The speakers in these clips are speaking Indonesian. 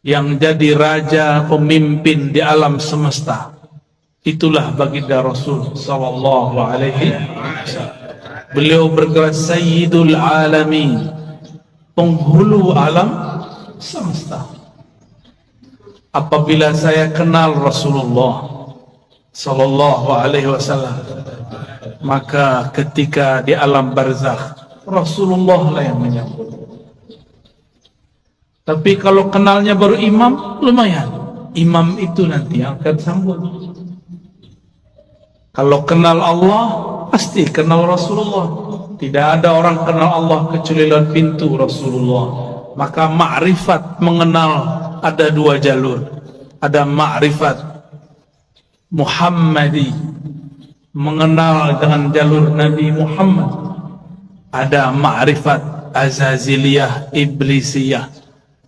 yang jadi raja pemimpin di alam semesta. Itulah baginda Rasul sallallahu alaihi wasallam. Beliau bergerak Sayyidul Alamin, penghulu alam semesta. Apabila saya kenal Rasulullah sallallahu alaihi wasallam, maka ketika di alam barzakh Rasulullah lah yang menyambut. Tapi kalau kenalnya baru imam, lumayan. Imam itu nanti yang akan sambut. Kalau kenal Allah, pasti kenal Rasulullah. Tidak ada orang kenal Allah kecuali lewat pintu Rasulullah. Maka ma'rifat, mengenal, ada dua jalur. Ada ma'rifat Muhammadi, mengenal dengan jalur Nabi Muhammad. Ada ma'rifat Azaziliyah, Iblisiyah.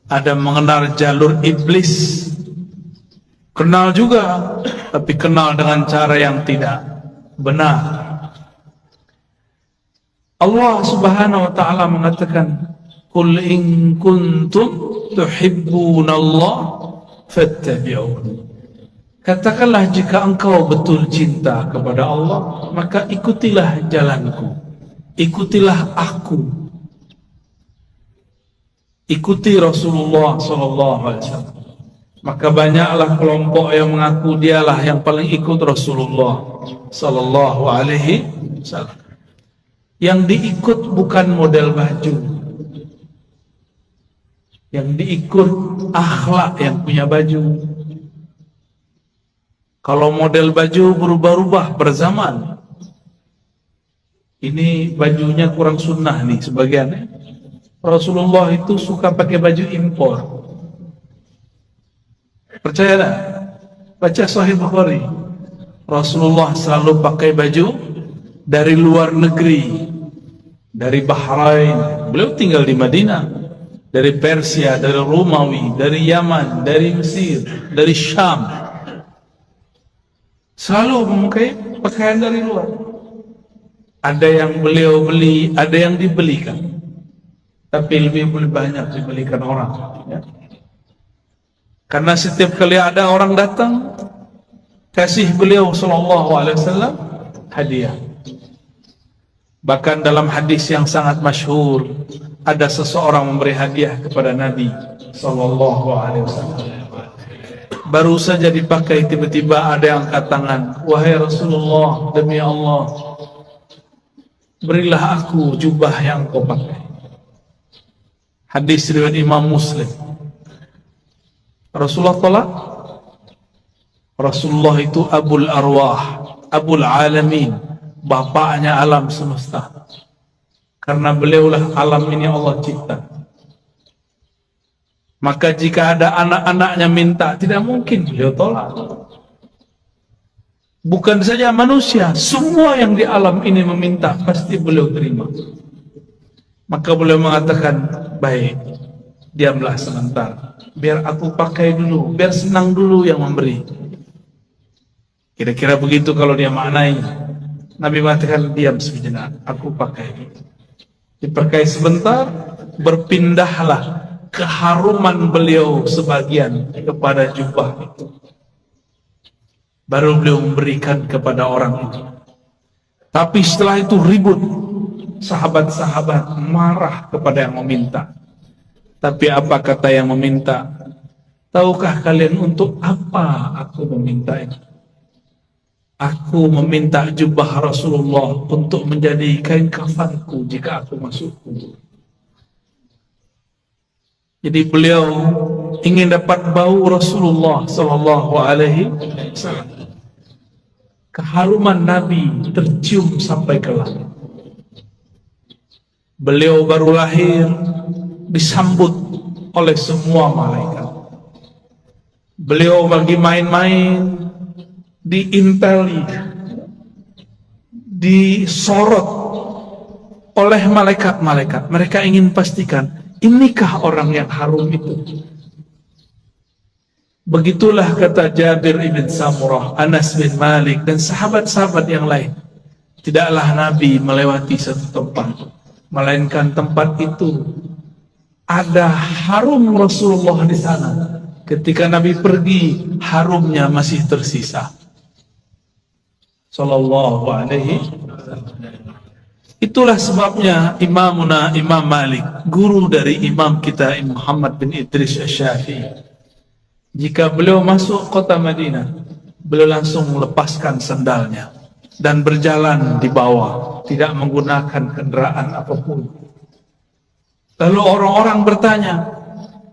Ada mengenal jalur iblis. Kenal juga, tapi kenal dengan cara yang tidak benar. Allah Subhanahu wa ta'ala mengatakan, "Qul in kuntum tuhibbunallah fattabi'uni." Katakanlah, jika engkau betul cinta kepada Allah, maka ikutilah jalanku, ikutilah aku, ikuti Rasulullah SAW. Maka banyaklah kelompok yang mengaku dialah yang paling ikut Rasulullah SAW. Yang diikut bukan model baju, yang diikut akhlak yang punya baju. Kalau model baju berubah-ubah berzaman, ini bajunya kurang sunnah nih sebagiannya. Rasulullah itu suka pakai baju impor. Percaya tak? Baca Sahih Bukhari. Rasulullah selalu pakai baju dari luar negeri, dari Bahrain. Beliau tinggal di Madinah. Dari Persia, dari Romawi, dari Yaman, dari Mesir, dari Syam. Selalu memakai pakaian dari luar. Ada yang beliau beli, ada yang dibelikan. Tapi lebih banyak dibelikan orang, ya. Karena setiap kali ada orang datang, kasih beliau sallallahu alaihi wasallam hadiah. Bahkan dalam hadis yang sangat masyhur, ada seseorang memberi hadiah kepada Nabi sallallahu alaihi wasallam. Baru saja dipakai, tiba-tiba ada yang angkat tangan, "Wahai Rasulullah, demi Allah, berilah aku jubah yang kau pakai." Hadis riwayat Imam Muslim. Rasulullah tolak. Rasulullah itu Abul Arwah, Abul Alamin, bapaknya alam semesta. Karena beliaulah alam ini Allah cipta. Maka jika ada anak-anaknya minta, tidak mungkin beliau tolak. Bukan saja manusia, semua yang di alam ini meminta, pasti beliau terima. Maka beliau mengatakan, "Baik, diamlah sebentar, biar aku pakai dulu, biar senang dulu yang memberi." Kira-kira begitu kalau dia maknai. Nabi mengatakan, "Diam sejenak, aku pakai." Dipakai sebentar, berpindahlah keharuman beliau sebagian kepada jubah itu. Baru beliau memberikan kepada orang itu. Tapi setelah itu ribut. Sahabat-sahabat marah kepada yang meminta. Tapi apa kata yang meminta? "Tahukah kalian untuk apa aku meminta ini? Aku meminta jubah Rasulullah untuk menjadi kain kafanku jika aku masuk kubur." Jadi beliau ingin dapat bau Rasulullah sallallahu alaihi wasallam. Keharuman Nabi tercium sampai ke langit. Beliau baru lahir, disambut oleh semua malaikat. Beliau bagi main-main, diinteli, disorot oleh malaikat-malaikat. Mereka ingin pastikan, inikah orang yang harum itu? Begitulah kata Jabir ibn Samurah, Anas bin Malik, dan sahabat-sahabat yang lain. Tidaklah Nabi melewati satu tempat, melainkan tempat itu ada harum Rasulullah di sana, Ketika Nabi pergi, harumnya masih tersisa. Sallallahu alaihi wasallam. Itulah sebabnya Imam Malik, guru dari imam kita Muhammad bin Idris Asy-Syafi'i, jika beliau masuk kota Madinah, beliau langsung melepaskan sandalnya dan berjalan di bawah, tidak menggunakan kendaraan apapun. Lalu orang-orang bertanya,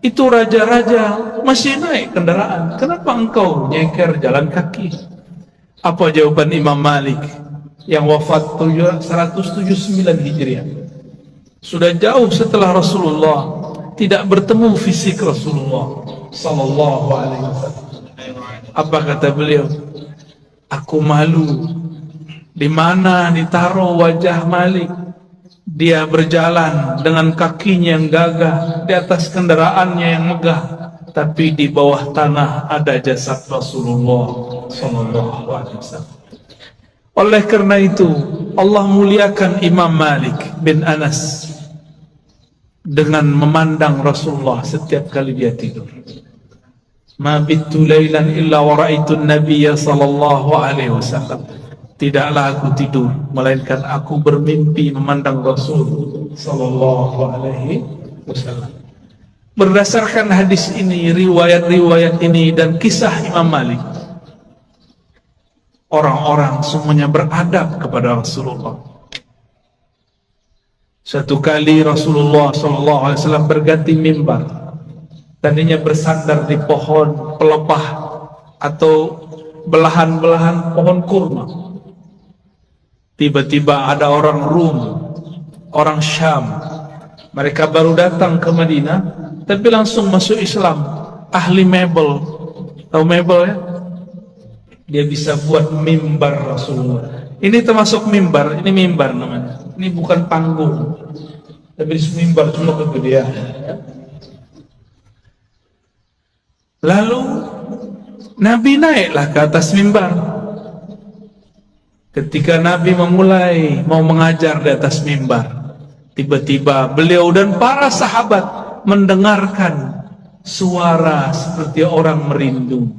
itu raja-raja masih naik kendaraan, kenapa engkau nyeker jalan kaki? Apa jawaban Imam Malik yang wafat 179 Hijriah? Sudah jauh setelah Rasulullah, tidak bertemu fisik Rasulullah sallallahu alaihi wasallam. Apa kata beliau? Aku malu di mana ditaruh wajah Malik. Dia berjalan dengan kakinya yang gagah di atas kendaraannya yang megah, tapi di bawah tanah ada jasad Rasulullah sallallahu alaihi wasallam. Oleh karena itu, Allah muliakan Imam Malik bin Anas dengan memandang Rasulullah setiap kali dia tidur. Ma bittu lailan illa wa ra'aitu an-nabiyya sallallahu alaihi wasallam. Tidaklah aku tidur melainkan aku bermimpi memandang Rasul sallallahu alaihi wasallam. Berdasarkan hadis ini, riwayat-riwayat ini dan kisah Imam Malik, orang-orang semuanya beradab kepada Rasulullah. Satu kali Rasulullah SAW berganti mimbar. Tadinya bersandar di pohon pelepah atau belahan-belahan pohon kurma. Tiba-tiba ada orang Rum, orang Syam. Mereka baru datang ke Madinah, tapi langsung masuk Islam. Ahli mebel, tahu mebel ya? Dia bisa buat mimbar Rasulullah. Ini termasuk mimbar, ini mimbar namanya. Ini bukan panggung, tapi mimbar cuma kegedean. Lalu Nabi naiklah ke atas mimbar. Ketika Nabi memulai mau mengajar di atas mimbar, tiba-tiba beliau dan para sahabat mendengarkan suara seperti orang merindu,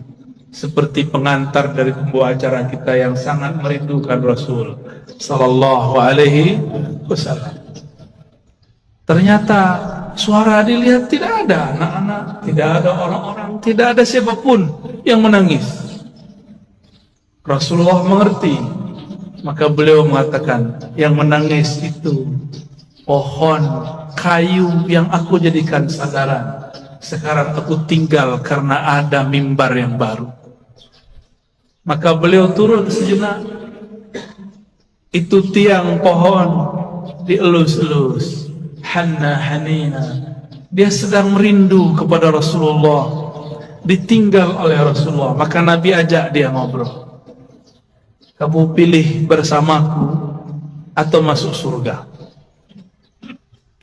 seperti pengantar dari pembawa acara kita yang sangat merindukan Rasul sallallahu alaihi wasallam. Ternyata suara dilihat tidak ada anak-anak, tidak ada orang-orang, tidak ada siapapun yang menangis. Rasulullah mengerti, maka beliau mengatakan, yang menangis itu pohon kayu yang aku jadikan sandaran. Sekarang aku tinggal karena ada mimbar yang baru. Maka beliau turun sejenak. Itu tiang pohon dielus-elus. Hanna hanina. Dia sedang merindu kepada Rasulullah. Ditinggal oleh Rasulullah. Maka Nabi ajak dia ngobrol. Kamu pilih bersamaku atau masuk surga?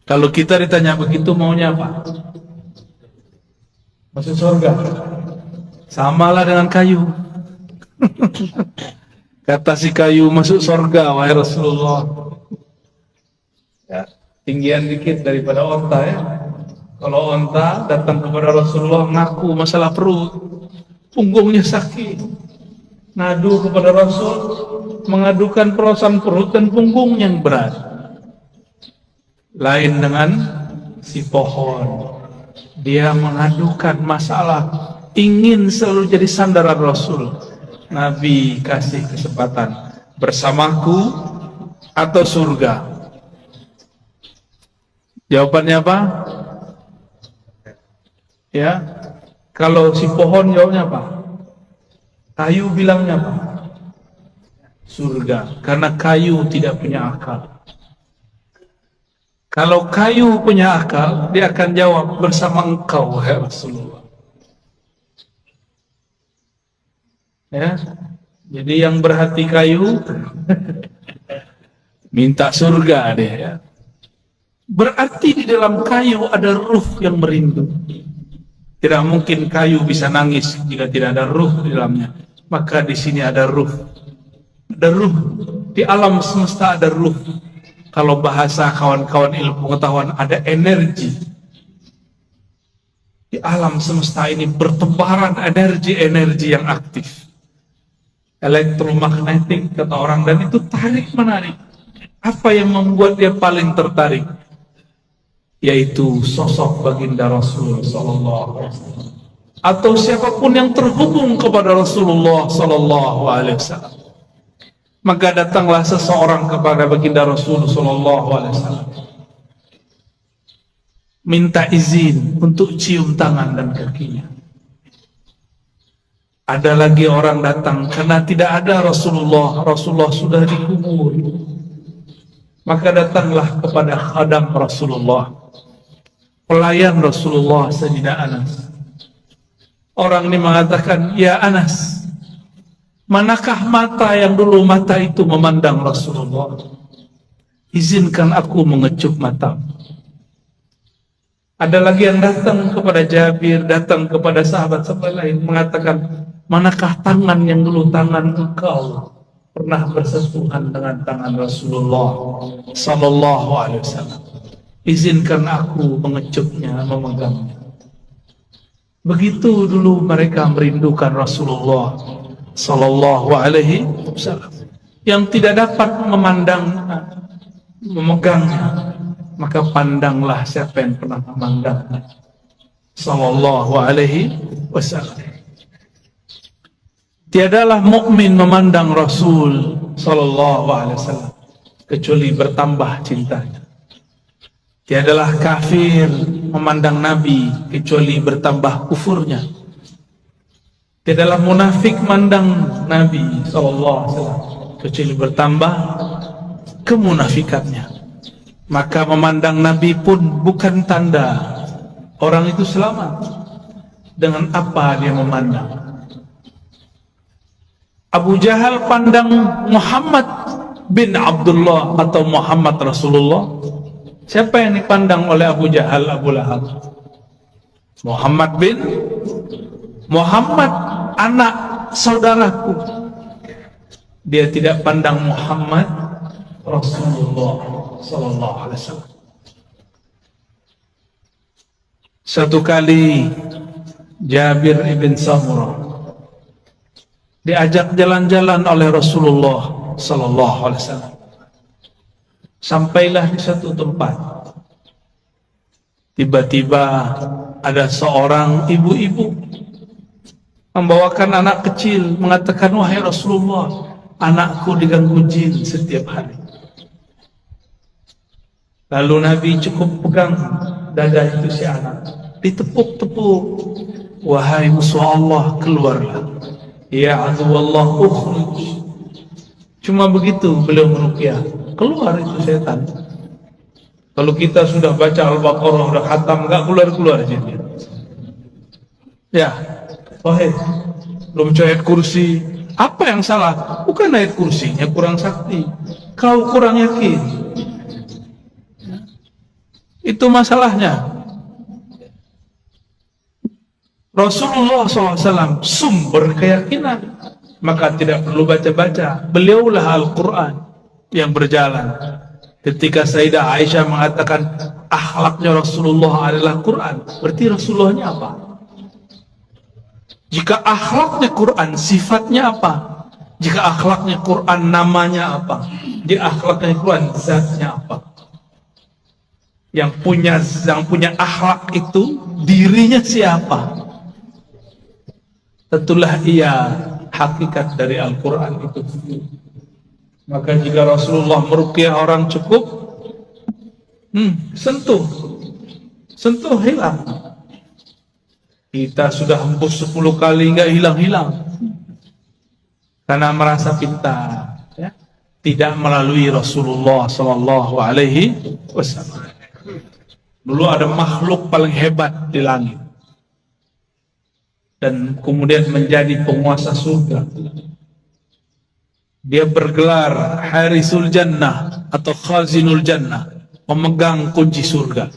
Kalau kita ditanya begitu, maunya apa? Masuk surga. Samalah dengan kayu. Kata si kayu, masuk surga wahai Rasulullah. Ya, tinggian dikit daripada onta ya. Kalau onta datang kepada Rasulullah ngaku masalah perut, punggungnya sakit. Ngadu kepada Rasul, mengadukan perasaan perut dan punggung yang berat. Lain dengan si pohon, dia mengadukan masalah, ingin selalu jadi sandaran Rasul. Nabi kasih kesempatan, bersamaku atau surga? Jawabannya apa? Ya, kalau si pohon jawabnya apa? Kayu bilangnya apa? Surga, karena kayu tidak punya akal. Kalau kayu punya akal, dia akan jawab, bersama engkau wahai Rasulullah. Ya, jadi yang berhati kayu minta surga dia. Ya. Berarti di dalam kayu ada ruh yang merindu. Tidak mungkin kayu bisa nangis jika tidak ada ruh di dalamnya. Maka di sini ada ruh. Ada ruh. Di alam semesta ada ruh. Kalau bahasa kawan-kawan ilmu pengetahuan, ada energi. Di alam semesta ini bertebaran energi-energi yang aktif, elektromagnetik kata orang, dan itu tarik menarik. Apa yang membuat dia paling tertarik? Yaitu sosok baginda Rasul sallallahu alaihi wasallam, atau siapapun yang terhubung kepada Rasulullah sallallahu alaihi wasallam. Maka datanglah seseorang kepada baginda Rasul sallallahu alaihi wasallam, minta izin untuk cium tangan dan kakinya. Ada lagi orang datang karena tidak ada Rasulullah sudah dikubur. Maka datanglah kepada khadam Rasulullah, pelayan Rasulullah, Sayyidina Anas. Orang ini mengatakan, ya Anas, manakah mata yang dulu mata itu memandang Rasulullah? Izinkan aku mengecup mata. Ada lagi yang datang kepada Jabir, datang kepada sahabat-sahabat lain, mengatakan, manakah tangan yang dulu tangan engkau pernah bersentuhan dengan tangan Rasulullah sallallahu alaihi wasallam? Izinkan aku mengecupnya, memegangnya. Begitu dulu mereka merindukan Rasulullah sallallahu alaihi wasallam, yang tidak dapat memandangnya, memegangnya. Maka pandanglah siapa yang pernah memandangnya sallallahu alaihi wasallam. Tiadalah mukmin memandang Rasul sallallahu alaihi wasallam kecuali bertambah cintanya. Tiadalah kafir memandang Nabi kecuali bertambah kufurnya. Tiadalah munafik memandang Nabi sallallahu alaihi wasallam kecuali bertambah kemunafikannya. Maka memandang Nabi pun bukan tanda orang itu selamat. Dengan apa dia memandang? Abu Jahal pandang Muhammad bin Abdullah atau Muhammad Rasulullah. Siapa yang dipandang oleh Abu Jahal, Abu Lahab? Muhammad bin Muhammad, anak saudaraku. Dia tidak pandang Muhammad Rasulullah sallallahu alaihi wasallam. Satu kali Jabir ibn Samurah diajak jalan-jalan oleh Rasulullah sallallahu alaihi wasallam. Sampailah di satu tempat. Tiba-tiba ada seorang ibu-ibu membawakan anak kecil, mengatakan, wahai Rasulullah, anakku diganggu jin setiap hari. Lalu Nabi cukup pegang dada itu si anak, ditepuk-tepuk. Wahai musuh Allah, keluarlah. Ya aduwallah ukhruj. Cuma begitu beliau meruqyah, keluar itu setan. Kalau kita sudah baca Al-Baqarah, sudah khatam, enggak keluar-keluar jinnya. Ya, wahai, belum baca ayat kursi. Apa yang salah? Bukan ayat kursinya kurang sakti, kau kurang yakin. Itu masalahnya. Rasulullah SAW sumber keyakinan, maka tidak perlu baca-baca. Beliaulah Al-Quran yang berjalan. Ketika Sayyidah Aisyah mengatakan akhlaknya Rasulullah adalah Quran, berarti Rasulullahnya apa? Jika akhlaknya Quran, sifatnya apa? Jika akhlaknya Quran, namanya apa? Jika akhlaknya Quran, zatnya apa? Yang punya akhlak itu dirinya siapa? Tentulah ia hakikat dari Al-Quran itu. Maka jika Rasulullah meruqyah orang cukup sentuh hilang. Kita sudah hembus 10 kali nggak hilang-hilang karena merasa pintar, ya? Tidak melalui Rasulullah sallallahu alaihi wasallam. Dulu ada makhluk paling hebat di langit dan kemudian menjadi penguasa surga. Dia bergelar Harisul Jannah atau Khazinul Jannah, memegang kunci surga.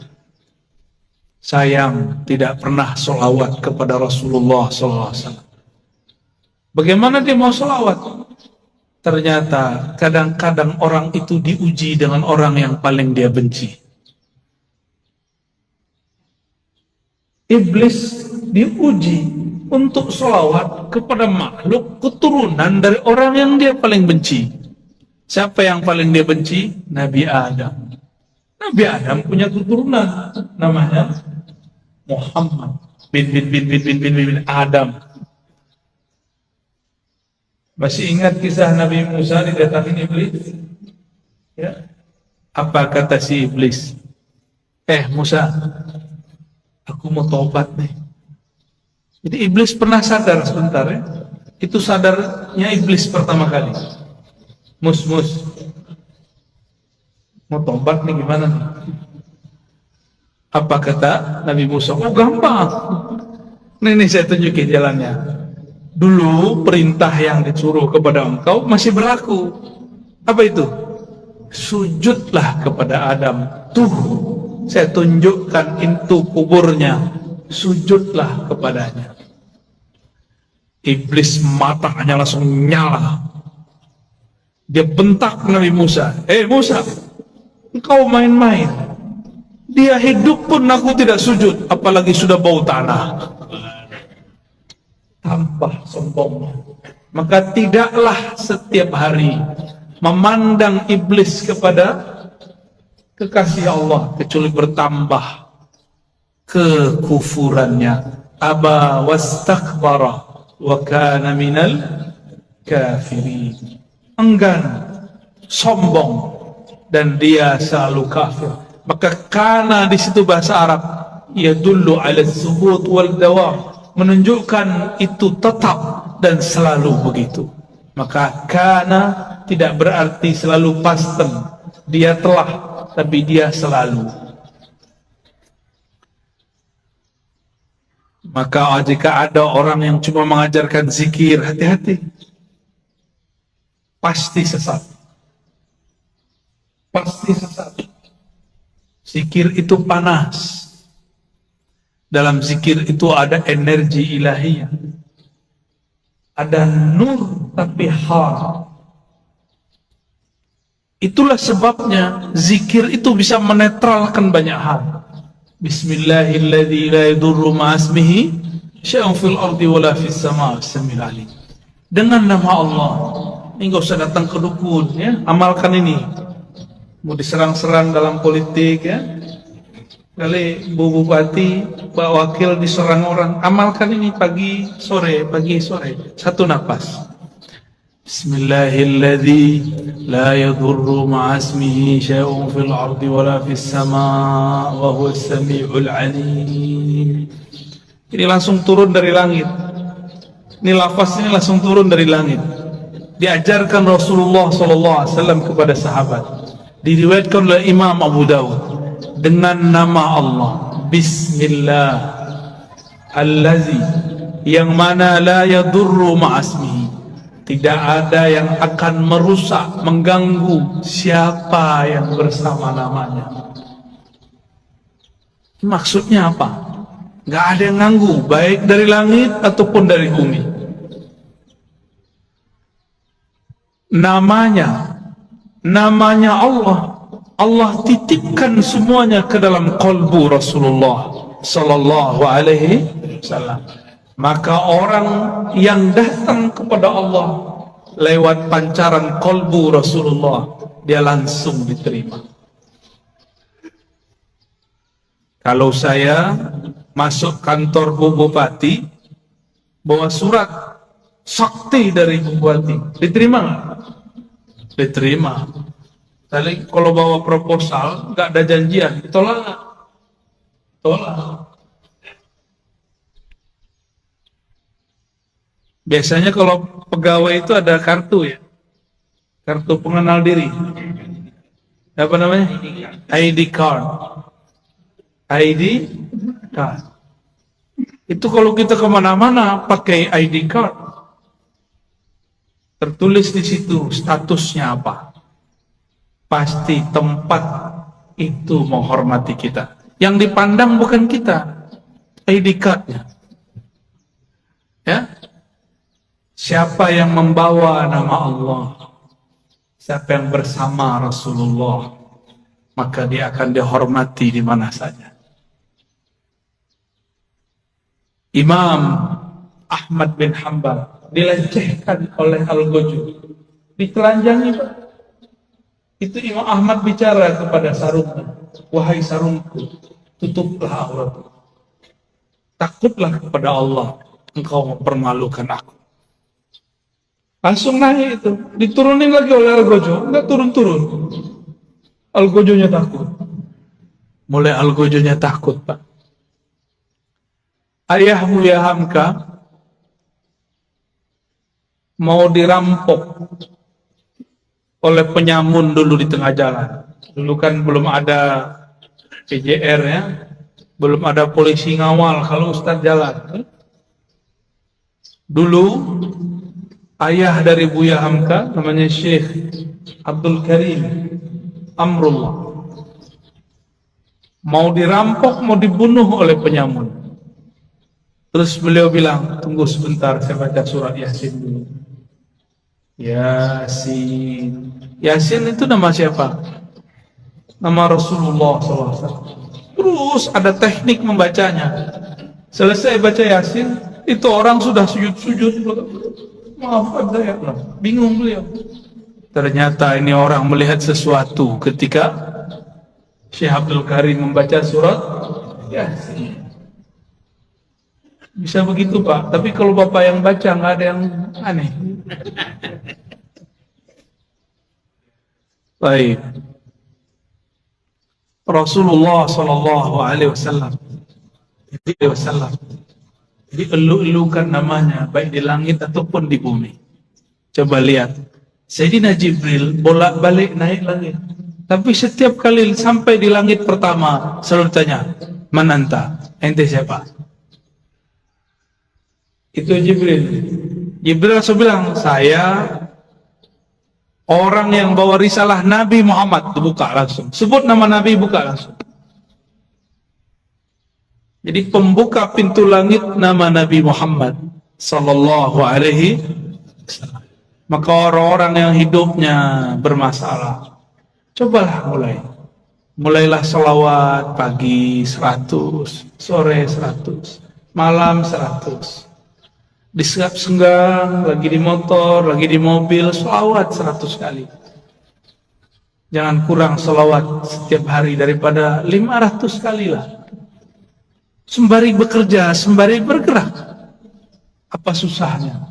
Sayang tidak pernah sholawat kepada Rasulullah SAW. Bagaimana dia mau sholawat? Ternyata kadang-kadang orang itu diuji dengan orang yang paling dia benci. Iblis diuji untuk sholawat kepada makhluk keturunan dari orang yang dia paling benci. Siapa yang paling dia benci? Nabi Adam. Nabi Adam punya keturunan namanya Muhammad bin Adam. Masih ingat kisah Nabi Musa didatangi iblis? Ya. Apa kata si iblis? Musa, aku mau tobat nih. Jadi iblis pernah sadar sebentar ya. Itu sadarnya iblis pertama kali. Mus, mau tobat nih gimana nih? Apa kata Nabi Musa? Oh gampang. Nih saya tunjukin jalannya. Dulu perintah yang disuruh kepada engkau masih berlaku. Apa itu? Sujudlah kepada Adam. Tuh, saya tunjukkan itu kuburnya. Sujudlah kepadanya. Iblis matanya langsung nyala. Dia bentak Nabi Musa. Musa, engkau main-main. Dia hidup pun aku tidak sujud, apalagi sudah bau tanah. Tambah sombongnya. Maka tidaklah setiap hari memandang iblis kepada kekasih Allah kecuali bertambah kekufurannya. Aba wastakbara wa kana minal kafirin. Enggan, sombong, dan dia selalu kafir. Maka kana di situ bahasa Arab yadullu ala tsubut wal dawam, menunjukkan itu tetap dan selalu begitu. Maka kana tidak berarti selalu pasten. Dia telah, tapi dia selalu. Maka jika ada orang yang cuma mengajarkan zikir, hati-hati. Pasti sesat. Pasti sesat. Zikir itu panas. Dalam zikir itu ada energi ilahiyah. Ada nur tapi har. Itulah sebabnya zikir itu bisa menetralkan banyak hal. Bismillahilladzi la yadurru ma'asmihi syai'un fil ardi wala fis sama' as-sami'ul alim. Dengan nama Allah. Ini enggak usah datang ke dukun ya, amalkan ini. Mau diserang-serang dalam politik ya. Kali Bu Bupati, Pak Wakil diserang orang, amalkan ini pagi sore, satu napas. Bismillahilladzi la yadurru ma'asmihi syai'un fil ardi wala fis sama' wa huwas sami'ul alim. Ini langsung turun dari langit. Ini lafaz ini langsung turun dari langit. Diajarkan Rasulullah SAW kepada sahabat. Diriwayatkan oleh Imam Abu Dawud. Dengan nama Allah, Bismillah Allazi, yang mana la yadurru ma'asmihi, tidak ada yang akan merusak, mengganggu siapa yang bersama namanya. Maksudnya apa? Gak ada yang ganggu, baik dari langit ataupun dari bumi. Namanya Allah titipkan semuanya ke dalam qalbu Rasulullah sallallahu alaihi wasallam. Maka orang yang datang kepada Allah lewat pancaran qalbu Rasulullah, dia langsung diterima. Kalau saya masuk kantor Bu Bupati bawa surat sakti dari Bu Bupati, diterima nggak? Diterima. Tapi kalau bawa proposal, nggak ada janjian, ditolak. Tolak. Biasanya kalau pegawai itu ada kartu ya, kartu pengenal diri. Apa namanya? ID card. ID card. Itu kalau kita kemana-mana pakai ID card, tertulis di situ statusnya apa. Pasti tempat itu menghormati kita. Yang dipandang bukan kita, ID card-nya. Ya, siapa yang membawa nama Allah, siapa yang bersama Rasulullah, maka dia akan dihormati di mana saja. Imam Ahmad bin Hanbal dilecehkan oleh Al-Gojo, ditelanjangi Pak. Itu Imam Ahmad bicara kepada sarungnya, wahai sarungku, tutuplah auratku. Takutlah kepada Allah, engkau mempermalukan aku. Langsung naik itu, diturunin lagi oleh Al-Gojo, enggak turun-turun. Al-Gojonya takut. Mulai Al-Gojonya takut Pak. Ayah Buya Hamka mau dirampok oleh penyamun dulu di tengah jalan. Dulu kan belum ada PJR ya, belum ada polisi ngawal kalau Ustadz jalan. Dulu ayah dari Buya Hamka namanya Syekh Abdul Karim Amrullah mau dirampok, mau dibunuh oleh penyamun. Terus beliau bilang, tunggu sebentar, saya baca surat Yasin dulu. Yasin. Yasin itu nama siapa? Nama Rasulullah SAW. Terus ada teknik membacanya. Selesai baca Yasin, itu orang sudah sujud-sujud. Maafkan saya, bingung beliau. Ternyata ini orang melihat sesuatu ketika Syekh Abdul Karim membaca surat Yasin. Bisa begitu Pak, tapi kalau Bapak yang baca nggak ada yang aneh. Baik. Rasulullah Shallallahu Alaihi Wasallam dielu-elukan namanya baik di langit ataupun di bumi. Coba lihat, Sayyidina Jibril bolak-balik naik langit, tapi setiap kali sampai di langit pertama selalu tanya, "Mananta? Ente siapa?" Itu Jibril. Jibril langsung bilang, saya orang yang bawa risalah Nabi Muhammad. Buka langsung. Sebut nama Nabi, buka langsung. Jadi pembuka pintu langit nama Nabi Muhammad Sallallahu Alaihi Wasallam. Maka orang-orang yang hidupnya bermasalah, cobalah mulailah selawat pagi 100, sore 100, malam 100. Disenggang, lagi di motor, lagi di mobil, selawat 100 kali. Jangan kurang selawat setiap hari daripada 500 kali lah. Sembari bekerja, sembari bergerak. Apa susahnya?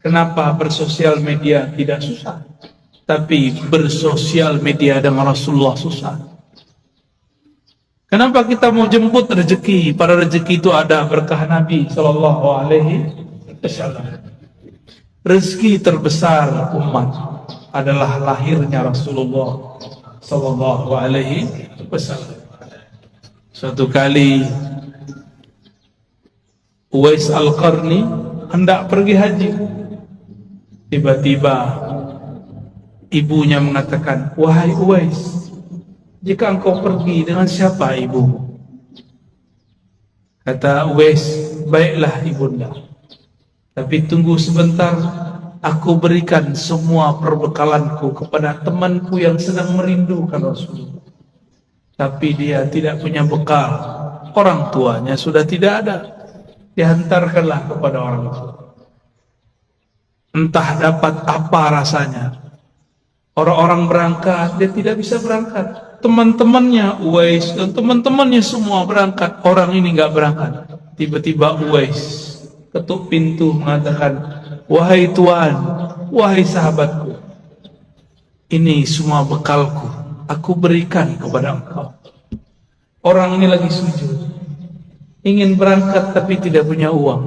Kenapa bersosial media tidak susah? Tapi bersosial media dengan Rasulullah susah. Kenapa kita mau jemput rezeki? Pada rezeki itu ada berkah Nabi Sallallahu Alaihi Wasallam. Rezeki terbesar umat adalah lahirnya Rasulullah Sallallahu Alaihi Wasallam. Suatu kali Uwais Al-Qarni hendak pergi haji. Tiba-tiba ibunya mengatakan, wahai Uwais, jika engkau pergi dengan siapa ibu? Kata Uwais, baiklah ibunda, tapi tunggu sebentar, aku berikan semua perbekalanku kepada temanku yang sedang merindukan Rasulullah. Tapi dia tidak punya bekal, orang tuanya sudah tidak ada. Dihantarkanlah kepada orang tua. Entah dapat apa rasanya. Orang-orang berangkat, dia tidak bisa berangkat. Teman-temannya Uwais dan teman-temannya semua berangkat, orang ini nggak berangkat. Tiba-tiba Uwais ketuk pintu mengatakan, wahai Tuan, wahai sahabatku, ini semua bekalku, aku berikan kepada engkau. Orang ini lagi sujud, ingin berangkat tapi tidak punya uang,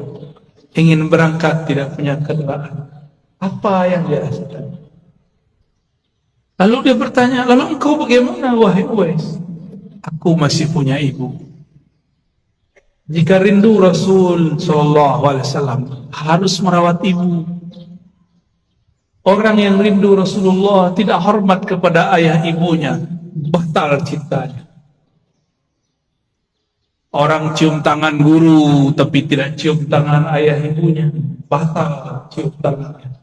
ingin berangkat tidak punya kendaraan. Apa yang dia rasakan? Lalu dia bertanya, lalu engkau bagaimana wahai Uwais? Aku masih punya ibu. Jika rindu Rasul Sallallahu Alaihi Wasallam harus merawat ibu. Orang yang rindu Rasulullah tidak hormat kepada ayah ibunya, batal cintanya. Orang cium tangan guru tapi tidak cium tangan ayah ibunya, batal cium tangannya.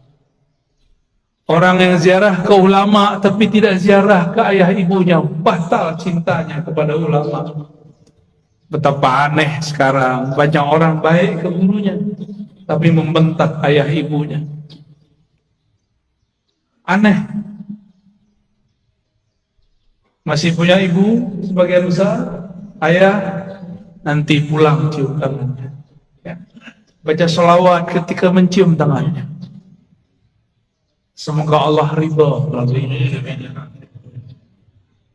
Orang yang ziarah ke ulama tapi tidak ziarah ke ayah ibunya, batal cintanya kepada ulama. Betapa aneh sekarang, banyak orang baik ke gurunya tapi membentak ayah ibunya. Aneh. Masih punya ibu sebagian besar, ayah nanti pulang cium tangannya, ya. Baca sholawat ketika mencium tangannya. Semoga Allah ridha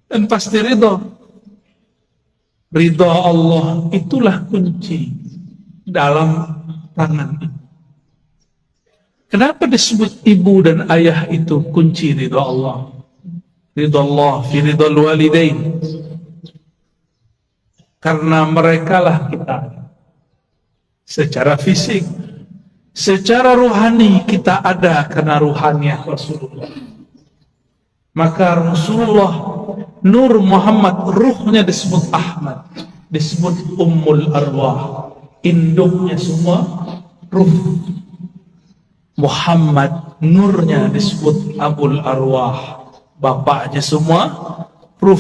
dan pasti ridha. Ridha Allah itulah kunci dalam tangan ini. Kenapa disebut ibu dan ayah itu kunci ridha Allah? Ridha Allah fi ridhal walidain. Karena merekalah kita secara fisik, secara rohani kita ada karena ruhaniyah Rasulullah. Maka Rasulullah Nur Muhammad, ruhnya disebut Ahmad, disebut Ummul Arwah, induknya semua ruh. Muhammad, nurnya disebut Abul Arwah, bapaknya semua ruh.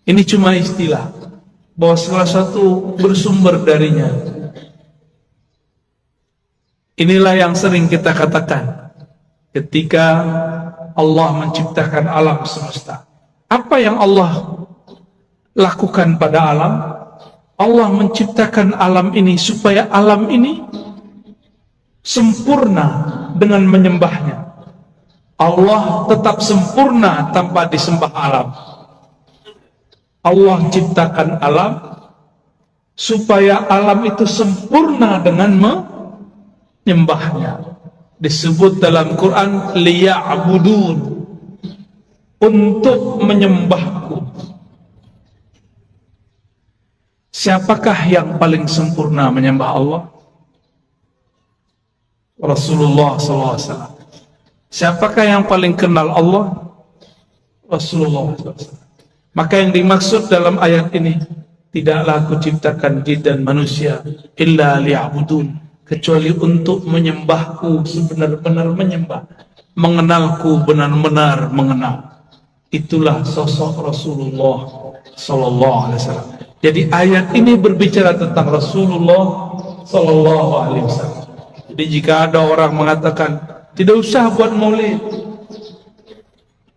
Ini cuma istilah, bahwa salah satu bersumber darinya. Inilah yang sering kita katakan ketika Allah menciptakan alam semesta. Apa yang Allah lakukan pada alam? Allah menciptakan alam ini supaya alam ini sempurna dengan menyembahnya. Allah tetap sempurna tanpa disembah alam. Allah ciptakan alam supaya alam itu sempurna dengan menyembahnya. Disebut dalam Quran liya'budun, untuk menyembahku. Siapakah yang paling sempurna menyembah Allah? Rasulullah SAW. Siapakah yang paling kenal Allah? Rasulullah SAW. Maka yang dimaksud dalam ayat ini, tidaklah aku ciptakan jin dan manusia illa liya'budun, kecuali untuk menyembahku sebenar-benar menyembah, mengenalku benar-benar mengenal. Itulah sosok Rasulullah Sallallahu Alaihi Wasallam. Jadi ayat ini berbicara tentang Rasulullah Sallallahu Alaihi Wasallam. Jadi jika ada orang mengatakan tidak usah buat maulid,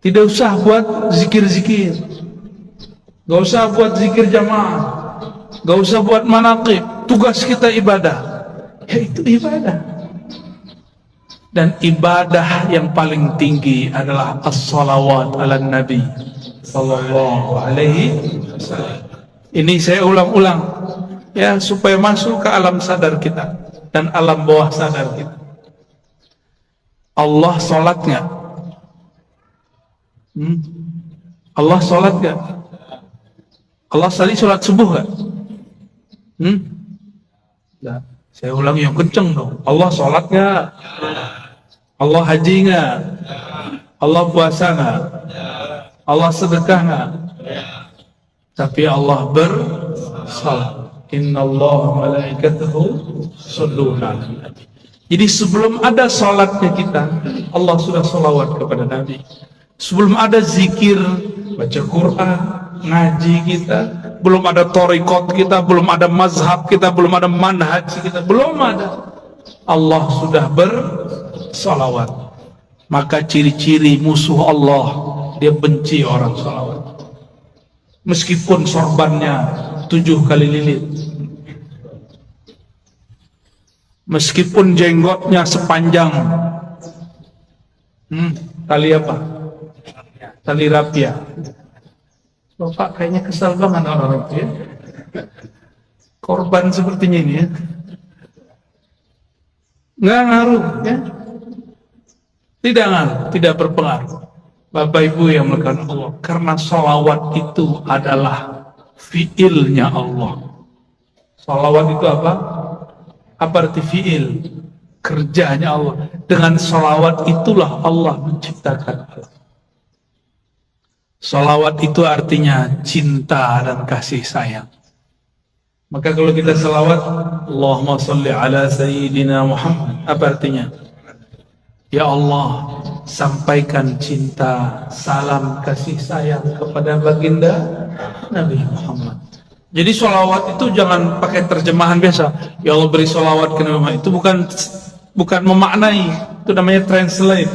tidak usah buat zikir-zikir, gak usah buat zikir jamaah, gak usah buat manaqib, tugas kita ibadah, ya itu ibadah. Dan ibadah yang paling tinggi adalah as-salawat ala nabi sallallahu alaihi wasallam. Ini saya ulang-ulang ya, supaya masuk ke alam sadar kita dan alam bawah sadar kita. Allah sholat nggak? Allah sholat nggak? Allah sholat subuh nggak? Nah, saya ulang yang kenceng dong. Allah sholat nggak? Allah haji nggak? Allah puasa nggak? Allah sedekah nggak? Tapi Allah bersalat. Innallaha malaikatahu yusholluna 'alan nabi. Jadi sebelum ada salatnya kita, Allah sudah sholawat kepada Nabi. Sebelum ada zikir, baca Quran, ngaji kita, belum ada thariqat kita, belum ada mazhab kita, belum ada manhaj kita, belum ada. Allah sudah bersalawat. Maka ciri-ciri musuh Allah, dia benci orang salawat. Meskipun sorbannya 7 kali lilit, meskipun jenggotnya sepanjang tali apa? Tali rapia. Bapak kayaknya kesal banget orang itu ya. Korban sepertinya ini ya. Nggak ngaruh ya. Tidak ngaruh, tidak berpengaruh. Bapak Ibu yang melakukan Allah, karena sholawat itu adalah fiilnya Allah. Sholawat itu apa? Apa arti fiil? Kerjanya Allah. Dengan sholawat itulah Allah menciptakan Allah. Sholawat itu artinya cinta dan kasih sayang. Maka kalau kita sholawat, Allahumma sholli ala Sayyidina Muhammad, apa artinya? Ya Allah, sampaikan cinta, salam, kasih sayang kepada baginda Nabi Muhammad. Jadi sholawat itu jangan pakai terjemahan biasa. Ya Allah beri sholawat ke Nabi Muhammad. Itu bukan memaknai. Itu namanya translate.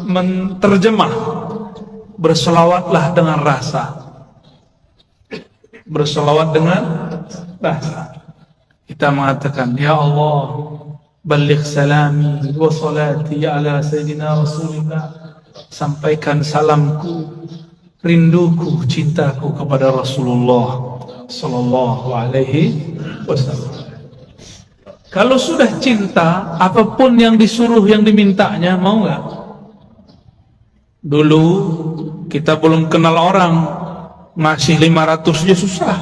Menterjemah. Bersolawatlah dengan rasa. Bersolawat dengan rasa. Kita mengatakan, Ya Allah, baligh salami wa salati ala Sayyidina Rasulullah. Sampaikan salamku, rinduku, cintaku kepada Rasulullah sallallahu alaihi wasallam. Kalau sudah cinta, apapun yang disuruh, yang dimintanya, mau nggak? Dulu kita belum kenal orang, ngasih 500 aja susah.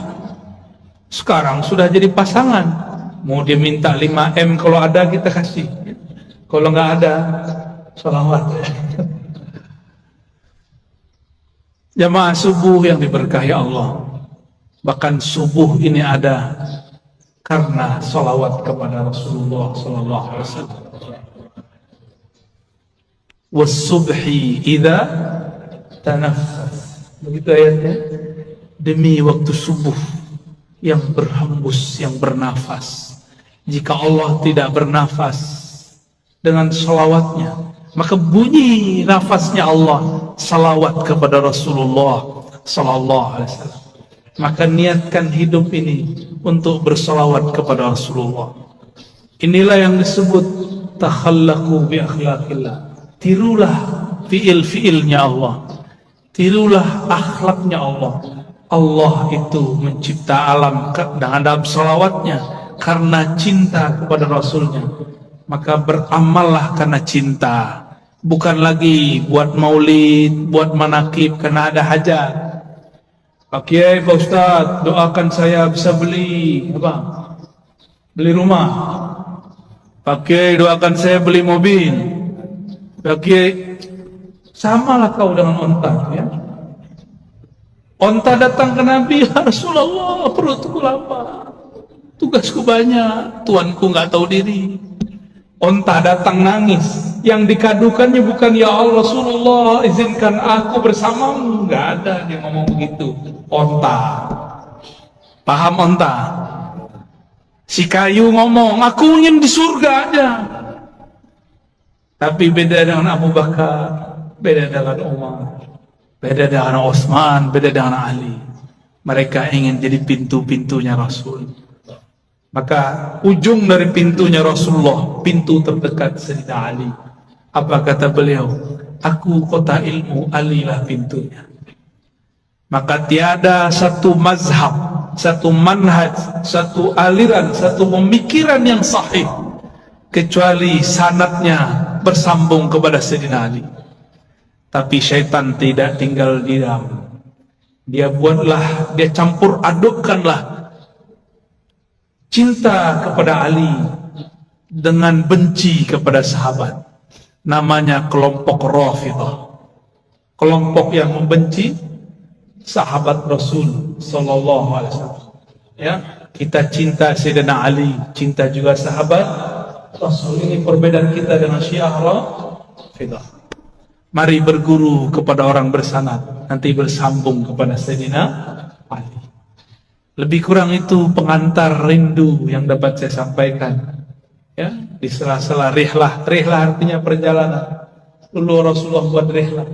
Sekarang sudah jadi pasangan, mau dia minta 5M, kalau ada kita kasih, kalau nggak ada, sholawat. Jamaah subuh yang diberkahi Allah, bahkan subuh ini ada karena salawat kepada Rasulullah sallallahu alaihi wasallam. Was-subhi idza tanaffas. Begitu ayatnya. Demi waktu subuh yang berhembus, yang bernafas. Jika Allah tidak bernafas dengan salawatnya, maka bunyi nafasnya Allah salawat kepada Rasulullah sallallahu alaihi wasallam. Maka niatkan hidup ini untuk bersalawat kepada Rasulullah. Inilah yang disebut takhallaqu bi akhlaqillah. Tirulah fiil-fiilnya Allah. Tirulah akhlaknya Allah. Allah itu mencipta alam dengan dalam salawatnya karena cinta kepada Rasulnya. Maka beramallah karena cinta. Bukan lagi buat maulid, buat manakib karena ada hajat. Pak Kiai, Pak Ustadz, doakan saya bisa beli apa? Beli rumah. Pak Kiai, doakan saya beli mobil. Pak Kiai, samalah kau dengan onta, ya. Onta datang ke Nabi, ya Rasulullah, perutku lapar, tugasku banyak, tuanku nggak tahu diri. Onta datang nangis, yang dikadukannya bukan ya Allah Rasulullah izinkan aku bersamamu, nggak ada dia ngomong begitu. Onta, paham onta? Si kayu ngomong, aku ingin di surga aja. Tapi beda dengan Abu Bakar, beda dengan Umar, beda dengan Utsman, beda dengan Ali. Mereka ingin jadi pintu-pintunya Rasul. Maka ujung dari pintunya Rasulullah, pintu terdekat Sayyidina Ali. Apa kata beliau? Aku kota ilmu, Ali lah pintunya. Maka tiada satu mazhab, satu manhaj, satu aliran, satu pemikiran yang sahih kecuali sanadnya bersambung kepada Sayyidina Ali. Tapi syaitan tidak tinggal diam. Dia buatlah, dia campur adukkanlah cinta kepada Ali dengan benci kepada sahabat. Namanya kelompok Rafidhah. Kelompok yang membenci sahabat Rasul sallallahu alaihi wasallam. Ya, kita cinta Sayyidina Ali, cinta juga sahabat Rasul. Ini perbedaan kita dengan Syiah Rafidhah. Mari berguru kepada orang bersanad, nanti bersambung kepada Sayyidina Ali. Lebih kurang itu pengantar rindu yang dapat saya sampaikan. Ya, di sela-sela rihlah. Rihlah artinya perjalanan. Dulu Rasulullah buat rihlah.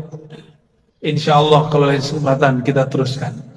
Insyaallah kalau lain kesempatan kita teruskan.